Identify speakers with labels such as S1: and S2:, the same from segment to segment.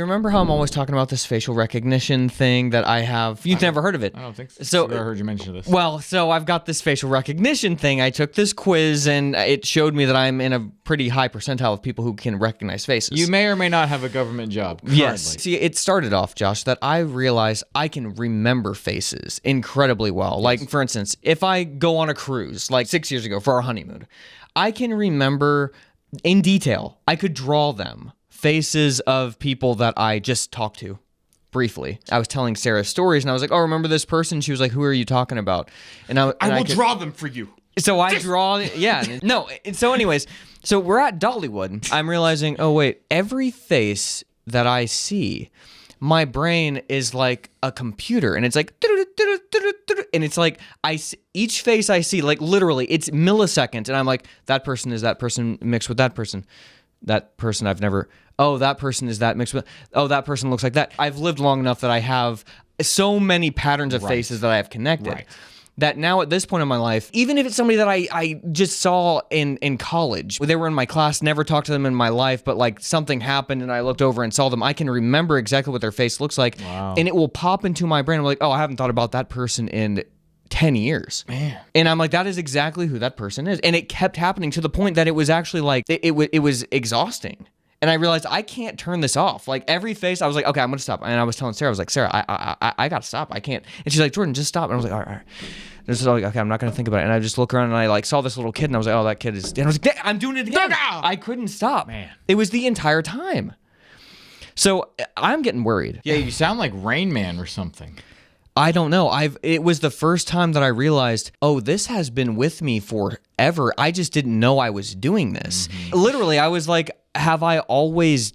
S1: Remember how I'm always talking about this facial recognition thing that I have? You've never heard of it.
S2: I don't think so.
S1: So
S2: I've never heard you mention this.
S1: Well, so I've got this facial recognition thing. I took this quiz and it showed me that I'm in a pretty high percentile of people who can recognize faces.
S2: You may or may not have a government job currently.
S1: Yes. See, it started off, Josh, that I realized I can remember faces incredibly well. Yes. Like, for instance, if I go on a cruise, like 6 years ago for our honeymoon, I can remember in detail. I could draw them. Faces of people that I just talked to briefly. I was telling Sarah stories and I was like, oh, remember this person? She was like, who are you talking about? And
S2: I will draw them for you.
S1: So I draw, yeah. No, so anyways, so we're at Dollywood. I'm realizing, oh, wait, every face that I see, my brain is like a computer and it's like, and it's like, each face I see, like literally, it's milliseconds. And I'm like, that person is that person mixed with that person. That person I've never, oh, that person is that mixed with, oh, that person looks like that. I've lived long enough that I have so many patterns of faces that I have connected. That now at this point in my life, even if it's somebody that I just saw in college, they were in my class, never talked to them in my life, but like something happened and I looked over and saw them, I can remember exactly what their face looks like.
S2: Wow.
S1: And it will pop into my brain. I'm like, oh, I haven't thought about that person in 10 years.
S2: Man.
S1: And I'm like, that is exactly who that person is. And it kept happening to the point that it was actually like, it was exhausting. And I realized I can't turn this off. Like every face, I was like, okay, I'm going to stop. And I was telling Sarah, I was like, Sarah, I got to stop. I can't. And she's like, Jordan, just stop. And I was like, all right. This is like, okay, I'm not going to think about it. And I just look around and I like saw this little kid and I was like, oh, that kid is, and I was like, I'm doing it again. I couldn't stop.
S2: Man.
S1: It was the entire time. So I'm getting worried.
S2: Yeah, you sound like Rain Man or something.
S1: I don't know. It was the first time that I realized, oh, this has been with me forever. I just didn't know I was doing this. Mm-hmm. Literally, I was like, have I always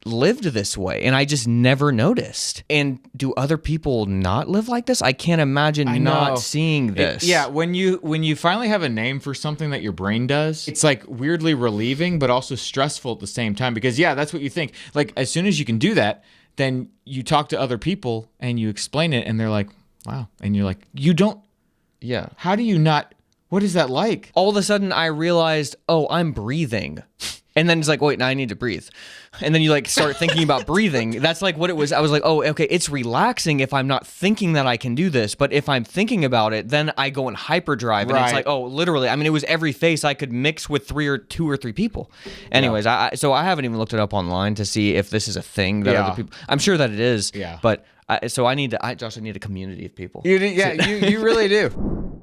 S1: lived this way? And I just never noticed. And do other people not live like this? I can't imagine not seeing this.
S2: When you finally have a name for something that your brain does, it's like weirdly relieving, but also stressful at the same time. Because that's what you think. Like as soon as you can do that, then you talk to other people and you explain it and they're like, wow. And you're like, you don't, how do you not, what is that like?
S1: All of a sudden I realized, oh, I'm breathing. And then it's like, wait, now I need to breathe. And then you like start thinking about breathing. That's like what it was. I was like, oh, okay, it's relaxing if I'm not thinking that I can do this. But if I'm thinking about it, then I go in hyperdrive. And it's like, oh, literally. I mean, it was every face I could mix with two or three people. Anyways, so I haven't even looked it up online to see if this is a thing that other people, I'm sure that it is.
S2: Yeah.
S1: But Josh, I need a community of people.
S2: You really do.